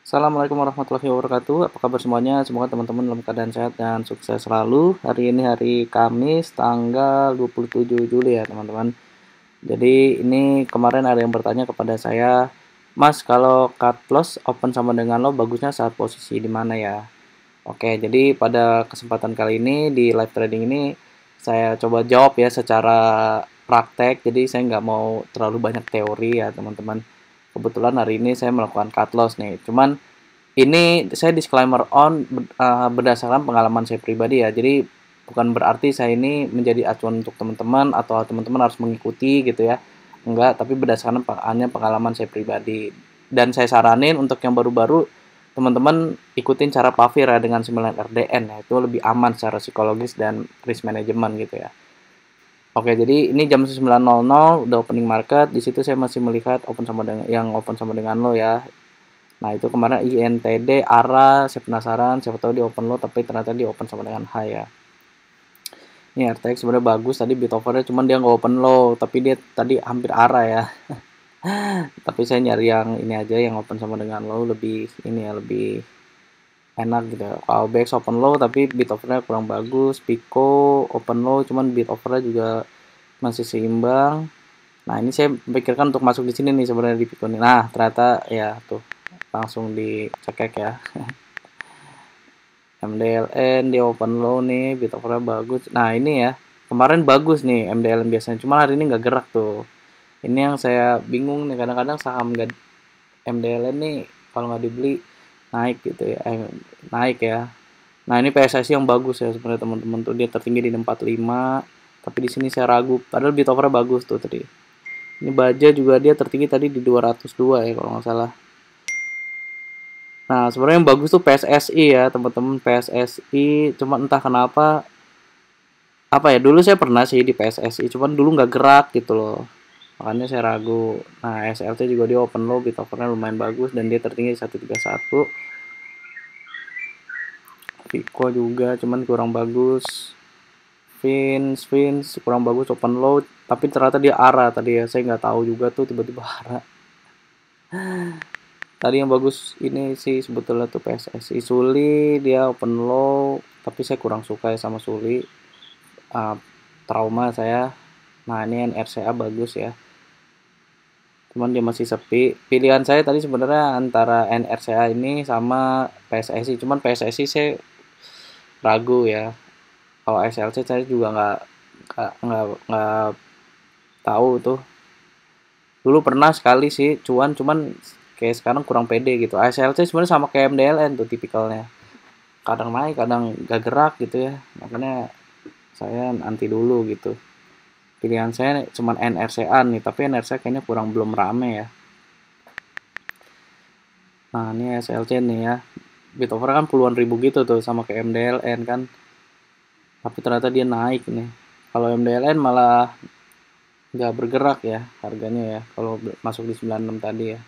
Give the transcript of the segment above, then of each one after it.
Assalamualaikum warahmatullahi wabarakatuh. Apa kabar semuanya? Semoga teman-teman dalam keadaan sehat dan sukses selalu. Hari ini hari Kamis, tanggal 27 Juli ya, teman-teman. Jadi ini kemarin ada yang bertanya kepada saya, Mas, kalau cut loss open sama dengan lo bagusnya saat posisi di mana ya? Oke, jadi pada kesempatan kali ini di live trading ini saya coba jawab ya secara praktek. Jadi saya nggak mau terlalu banyak teori ya, teman-teman. Kebetulan hari ini saya melakukan cut loss nih. Cuman ini saya disclaimer berdasarkan pengalaman saya pribadi ya. Jadi bukan berarti saya ini menjadi acuan untuk teman-teman atau teman-teman harus mengikuti gitu ya. Enggak, tapi berdasarkan hanya pengalaman saya pribadi. Dan saya saranin untuk yang baru-baru teman-teman ikutin cara Pavir ya dengan 9 RDN ya. Itu lebih aman secara psikologis dan risk management gitu ya. Oke, jadi ini jam 9.00 udah opening market. Di situ saya masih melihat open sama dengan yang open sama dengan lo ya. Nah, itu kemarin INTD ARA, saya penasaran, siapa tahu di open low tapi ternyata di open sama dengan high ya. Ini RTX sebenarnya bagus tadi bit overnya, cuman dia nggak open low, tapi dia tadi hampir ARA ya. Tapi saya nyari yang ini aja yang open sama dengan low lebih ini ya, lebih enak gitu. Kalau BX open low tapi bit overnya kurang bagus, Pico open low cuman bit overnya juga masih seimbang. Nah, ini saya pikirkan untuk masuk di sini nih sebenarnya di Pico nih. Nah, ternyata ya tuh langsung dicekek ya. MDLN dia open low nih, bit overnya bagus. Nah, ini ya, kemarin bagus nih MDLN biasanya, cuma hari ini nggak gerak tuh. Ini yang saya bingung nih, kadang-kadang saham nggak MDLN nih kalau nggak dibeli naik gitu ya, naik ya. Nah, ini PSSI yang bagus ya sebenarnya teman-teman tuh, dia tertinggi di 45, tapi di sini saya ragu. Padahal bit overnya bagus tuh tadi. Ini Baja juga dia tertinggi tadi di 202 ya kalau nggak salah. Nah, sebenarnya yang bagus tuh PSSI ya, teman-teman, PSSI. Cuma entah kenapa apa ya, dulu saya pernah sih di PSSI, cuman dulu nggak gerak gitu loh. Makanya saya ragu. Nah, SLT juga dia open low, bit overnya lumayan bagus dan dia tertinggi 131. Pico juga cuman kurang bagus. Fins kurang bagus open low, tapi ternyata dia ARA tadi ya. Saya nggak tahu juga tuh tiba-tiba ARA. Tadi yang bagus ini sih sebetulnya tuh PSSI. Suli dia open low, tapi saya kurang suka ya sama Suli. Trauma saya. Nah, ini NRCA bagus ya, cuman dia masih sepi. Pilihan saya tadi sebenarnya antara NRCA ini sama PSSI, cuman PSSI saya ragu ya. Kalau SLC saya juga nggak tahu tuh. Dulu pernah sekali sih cuman kayak sekarang kurang pede gitu. SLC sebenarnya sama kayak MDLN tuh tipikalnya, kadang naik kadang gak gerak gitu ya. Makanya saya anti dulu gitu. Pilihan saya cuman NRCA nih, tapi NRCA kayaknya kurang belum rame ya. Nah, ini SLC nih ya. Bit over kan puluhan ribu gitu tuh sama kayak MDLN kan. Tapi ternyata dia naik nih. Kalau MDLN malah nggak bergerak ya harganya ya. Kalau masuk di 96 tadi ya.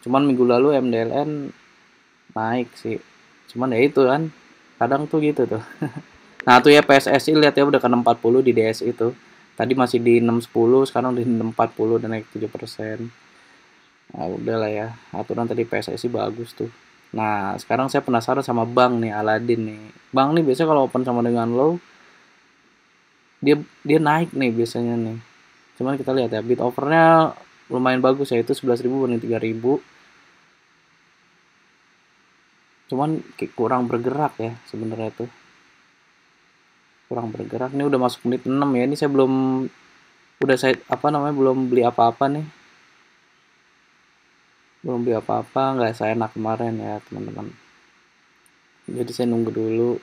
Cuman minggu lalu MDLN naik sih. Cuman ya itu kan. Kadang tuh gitu tuh. Nah, tuh ya PSSI lihat ya udah ke 40 di DSI itu. Tadi masih di 610, sekarang di 640 dan naik 7%. Nah, udah lah ya. Aturan tadi PSSI bagus tuh. Nah, sekarang saya penasaran sama Bang nih, Aladin nih. Bang nih biasanya kalau open sama dengan low, dia dia naik nih biasanya nih. Cuman kita lihat ya, bid overnya lumayan bagus ya, itu 11.000 banding 3.000. Cuman kurang bergerak ya sebenarnya tuh. Kurang bergerak. Ini udah masuk menit 6 ya. Ini saya belum belum beli apa-apa nih. Belum beli apa-apa, nggak saya enak kemarin ya, teman-teman. Jadi saya nunggu dulu.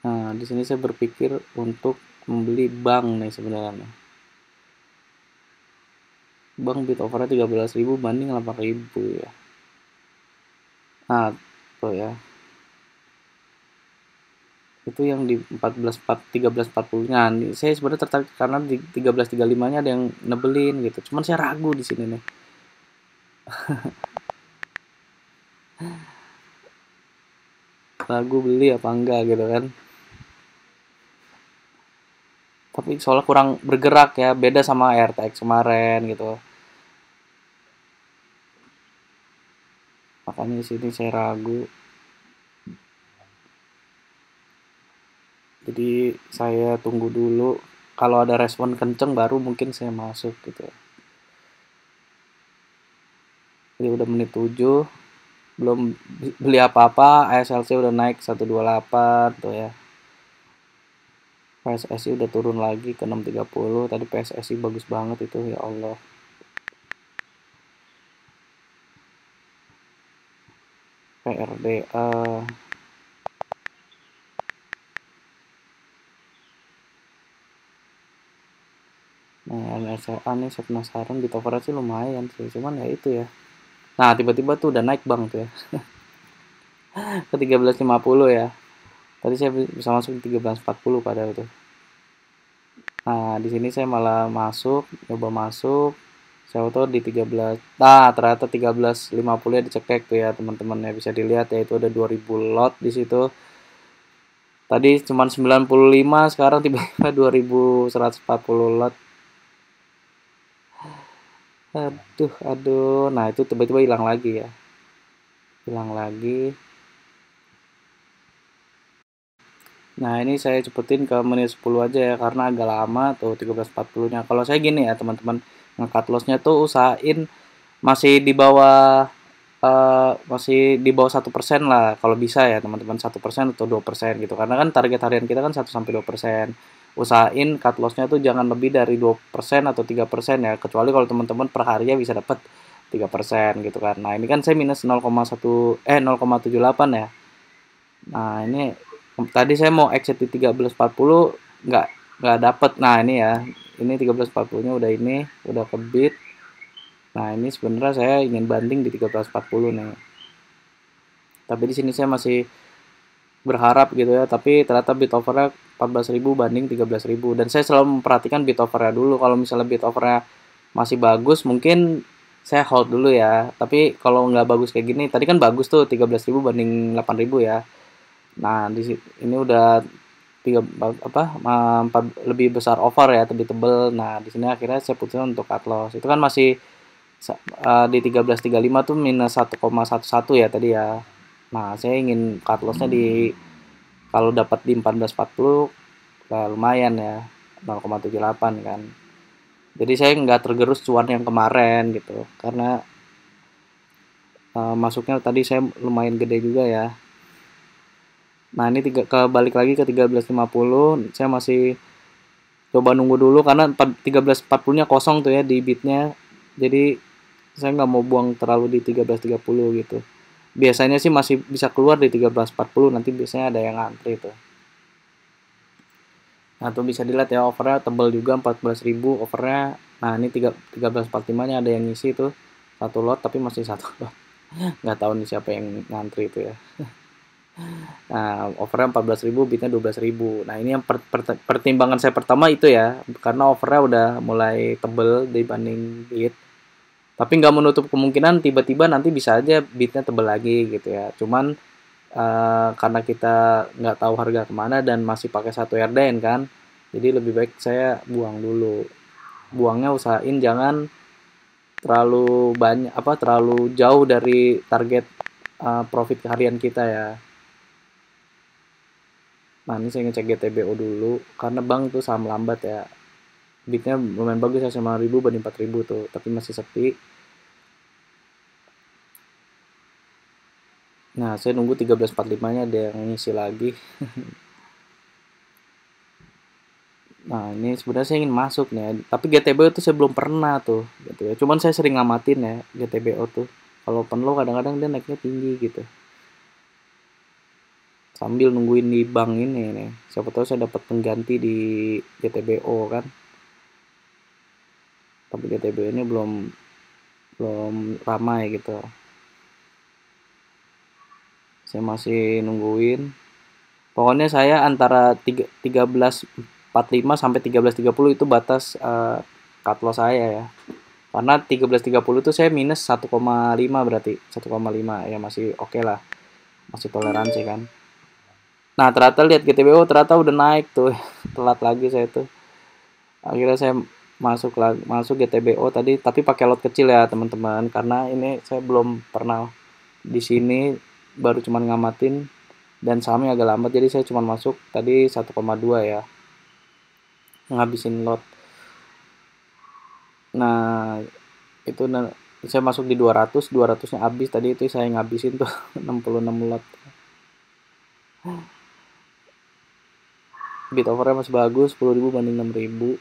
Nah, di sini saya berpikir untuk membeli bank nih sebenarnya. Bank bid overnya 13.000 banding 8.000 ya. Nah, tuh ya. Itu yang di 13.40. Nah, saya sebenarnya tertarik karena di 13.35-nya ada yang nebelin gitu. Cuman saya ragu di sini nih. Ragu beli apa enggak gitu kan. Tapi soalnya kurang bergerak ya, beda sama RTX kemarin gitu. makanya di sini saya ragu. Jadi saya tunggu dulu, kalau ada respon kenceng baru mungkin saya masuk gitu. Jadi udah menit 7, belum beli apa-apa, ASLC udah naik 128 tuh ya. PSSI udah turun lagi ke 630. Tadi PSSI bagus banget itu, ya Allah. PRDA. Nah, MSCA nih saya penasaran, di Topera sih lumayan sih, cuman ya itu ya. Nah, tiba-tiba tuh udah naik bang tuh ya ke 13.50 ya. Tadi saya bisa masuk di 13.40 padahal tuh. Nah, di sini saya malah masuk, coba masuk. Saya tahu di 13. Nah, ternyata 13.50 ya dicekek tuh ya, teman-teman ya, bisa dilihat ya, itu ada 2000 lot di situ. Tadi cuma 95, sekarang tiba-tiba 2140 lot. Aduh, aduh. Nah, itu tiba-tiba hilang lagi ya. Hilang lagi. Nah, ini saya cepetin ke menit 10 aja ya, karena agak lama tuh 13.40-nya. Kalau saya gini ya, teman-teman, nge-cut loss-nya tuh usahain masih di bawah, masih di bawah 1% lah kalau bisa ya, teman-teman. 1% atau 2% gitu. Karena kan target harian kita kan 1 sampai 2%. Usahain cut loss-nya tuh jangan lebih dari 2% atau 3% ya, kecuali kalau teman-teman per harinya bisa dapat 3% gitu kan. Nah, ini kan saya minus 0,78 ya. Nah, ini tadi saya mau exit di 13.40, nggak nggak dapet. Nah, ini ya, ini 13.40-nya udah, ini udah ke bid. Nah, ini sebenarnya saya ingin banding di 13.40 nih, tapi di sini saya masih berharap gitu ya, tapi ternyata bid overnya 14.000 banding 13.000, dan saya selalu memperhatikan bid overnya dulu. Kalau misalnya bid overnya masih bagus, mungkin saya hold dulu ya. Tapi kalau nggak bagus kayak gini, tadi kan bagus tuh 13.000 banding 8.000 ya. Nah, ini udah tiga apa, lebih besar over ya, lebih tebel. Nah, di sini akhirnya saya putuskan untuk cut loss. Itu kan masih di 13.35 tuh minus 1,11 ya tadi ya. Nah, saya ingin cut lossnya di, kalau dapat di 14.40 lumayan ya, 0,78 kan. Jadi saya nggak tergerus cuan yang kemarin gitu, karena masuknya tadi saya lumayan gede juga ya. Nah, ini balik lagi ke 13.50, saya masih coba nunggu dulu karena 13.40-nya kosong tuh ya di bitnya. Jadi saya nggak mau buang terlalu di 13.30 gitu. Biasanya sih masih bisa keluar di 13.40, nanti biasanya ada yang ngantri tuh. Nah, tuh bisa dilihat ya, overnya tebel juga 14.000 overnya. Nah, ini 13.45-nya ada yang ngisi tuh satu lot, tapi masih satu lot. Nggak tahu nih siapa yang ngantri itu ya. Nah, overnya 14.000, bitnya 12.000. Nah, ini yang pertimbangan saya pertama itu ya, karena overnya udah mulai tebel dibanding bit. Tapi nggak menutup kemungkinan tiba-tiba nanti bisa aja bitnya tebel lagi gitu ya. Cuman karena kita nggak tahu harga kemana dan masih pakai satu RDN kan, jadi lebih baik saya buang dulu. Buangnya usahain jangan terlalu banyak, terlalu jauh dari target profit harian kita ya. Nah, ini saya ngecek GTBO dulu, karena bank tuh saham lambat ya. Bitnya lumayan bagus ya, 5.000 banding 4.000 tuh, tapi masih sepi. Nah, saya nunggu 13.45-nya ada yang ngisi lagi. Nah, ini sebenarnya saya ingin masuk nih, tapi GTBO tuh saya belum pernah tuh gitu ya. Cuman saya sering ngamatin ya GTBO tuh. Kalau open low kadang-kadang dia naiknya tinggi gitu. Sambil nungguin di bank ini nih. Siapa tahu saya dapat pengganti di GTBO kan. Tapi GTBO ini belum belum ramai gitu. Saya masih nungguin. Pokoknya saya antara 13.45 sampai 13.30 itu batas cut loss saya ya. Karena 13.30 itu saya minus 1,5, berarti 1,5 ya, masih oke lah. Masih toleransi kan. Nah, ternyata lihat GTBO ternyata udah naik tuh. Telat lagi saya tuh. Akhirnya saya masuk GTBO tadi, tapi pakai lot kecil ya teman-teman, karena ini saya belum pernah di sini baru cuman ngamatin dan sahamnya agak lambat, jadi saya cuma masuk tadi 1,2 ya, ngabisin lot. Nah itu saya masuk di 200-nya habis tadi, itu saya ngabisin tuh 66 lot. Bid overnya masih bagus, 10.000 banding 6.000.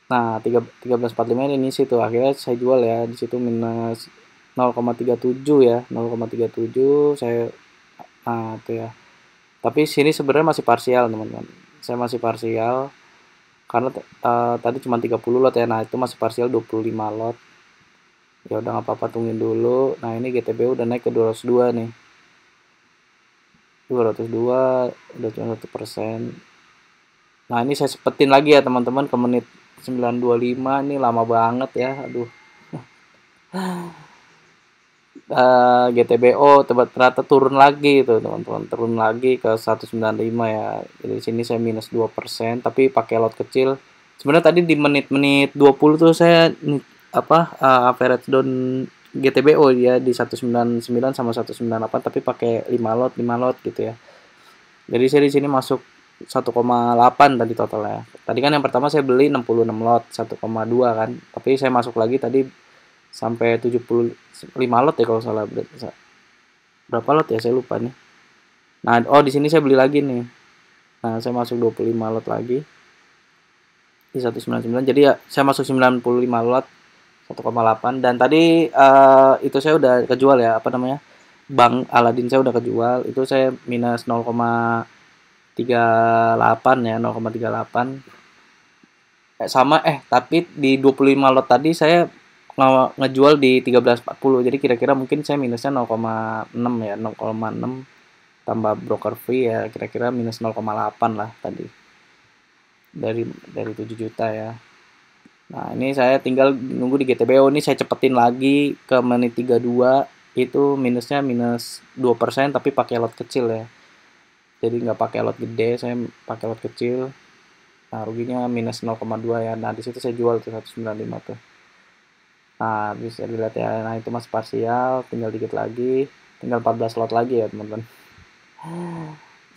Nah 13.45 ini sih tuh akhirnya saya jual ya, di situ minus 0,37 ya, 0,37 saya tuh ya. Tapi sini sebenarnya masih parsial teman-teman, saya masih parsial karena tadi cuma 30 lot ya. Nah itu masih parsial 25 lot. Ya udah nggak apa-apa, tungguin dulu. Nah ini GTB udah naik ke 202 nih, 202 udah cuma 1%. Nah ini saya sepetin lagi ya teman-teman ke menit 9.25, ini lama banget ya, aduh. GTBO ternyata turun lagi tuh teman-teman, turun lagi ke 195 ya. Jadi sini saya minus 2%, tapi pakai lot kecil. Sebenarnya tadi di menit-menit 20 tuh saya average down GTBO ya di 199 sama 198, tapi pakai 5 lot gitu ya. Jadi saya di sini masuk 1,8 tadi totalnya. Tadi kan yang pertama saya beli 66 lot 1,2 kan, tapi saya masuk lagi tadi sampai 75 lot ya kalau salah. Berapa lot ya saya lupa nih. Nah, di sini saya beli lagi nih. Nah, saya masuk 25 lot lagi di 199. Jadi ya saya masuk 95 lot 1,8, dan tadi itu saya udah kejual ya, apa namanya? Bank Aladin saya udah kejual. Itu saya minus 0,38 ya, 0,38. Sama tapi di 25 lot tadi saya ngejual di 13.40, jadi kira-kira mungkin saya minusnya 0,6 ya, 0,6 tambah broker fee ya, kira-kira minus 0,8 lah tadi dari 7 juta ya. Nah ini saya tinggal nunggu di GTBO, ini saya cepetin lagi ke menit 32, itu minusnya minus 2%, tapi pakai lot kecil ya, jadi nggak pakai lot gede, saya pakai lot kecil. Nah ruginya minus 0,2 ya. Nah disitu saya jual tuh 195 tuh. Nah bisa dilihat ya, nah itu masih parsial, tinggal dikit lagi, tinggal 14 lot lagi ya teman-teman.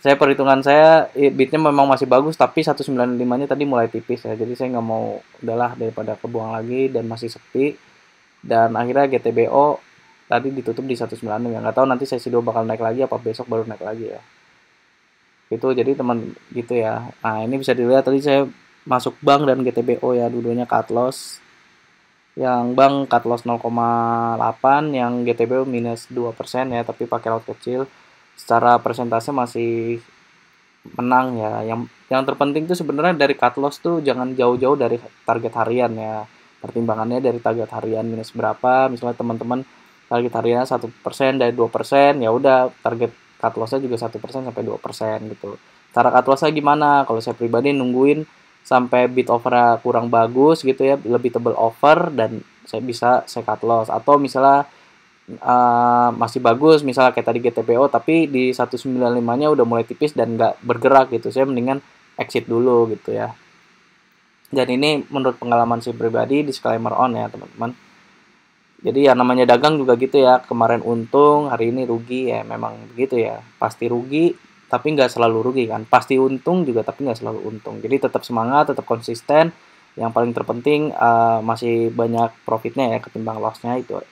Saya perhitungan saya bitnya memang masih bagus, tapi 195 nya tadi mulai tipis ya, jadi saya nggak mau, udahlah daripada kebuang lagi dan masih sepi. Dan akhirnya GTBO tadi ditutup di 196 ya, nggak tahu nanti sesi 2 bakal naik lagi apa besok baru naik lagi ya. Itu jadi teman gitu ya. Nah ini bisa dilihat tadi saya masuk bank dan GTBO ya, dua-duanya cut loss. Yang bank cut loss 0,8, yang GTB minus 2% ya, tapi pakai lot kecil. Secara persentase masih menang ya. Yang terpenting tuh sebenarnya dari cut loss tuh jangan jauh-jauh dari target harian ya. Pertimbangannya dari target harian minus berapa. Misalnya teman-teman target hariannya 1% dari 2%, ya udah target cut lossnya juga 1% sampai 2% gitu. Cara cut lossnya gimana? Kalau saya pribadi nungguin sampai bid overnya kurang bagus gitu ya, lebih tebal over, dan saya cut loss. Atau misalnya masih bagus, misalnya kayak tadi GTPO, tapi di 195 nya udah mulai tipis dan nggak bergerak gitu, saya mendingan exit dulu gitu ya. Dan ini menurut pengalaman saya pribadi, disclaimer on ya teman-teman. Jadi ya namanya dagang juga gitu ya, kemarin untung, hari ini rugi ya, memang begitu ya, pasti rugi tapi nggak selalu rugi kan, pasti untung juga tapi nggak selalu untung. Jadi tetap semangat, tetap konsisten, yang paling terpenting masih banyak profitnya ya ketimbang lossnya itu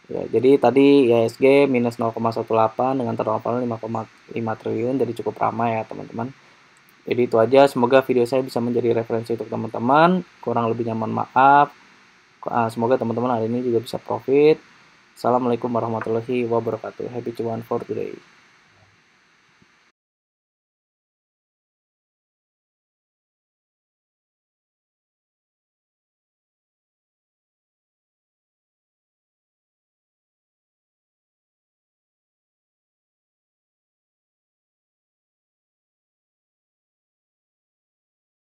ya. Jadi tadi IHSG minus 0,18 dengan total 5,5 triliun, jadi cukup ramai ya teman-teman. Jadi itu aja, semoga video saya bisa menjadi referensi untuk teman-teman, kurang lebihnya mohon maaf. Semoga teman-teman hari ini juga bisa profit. Assalamualaikum warahmatullahi wabarakatuh. Happy cuan for today.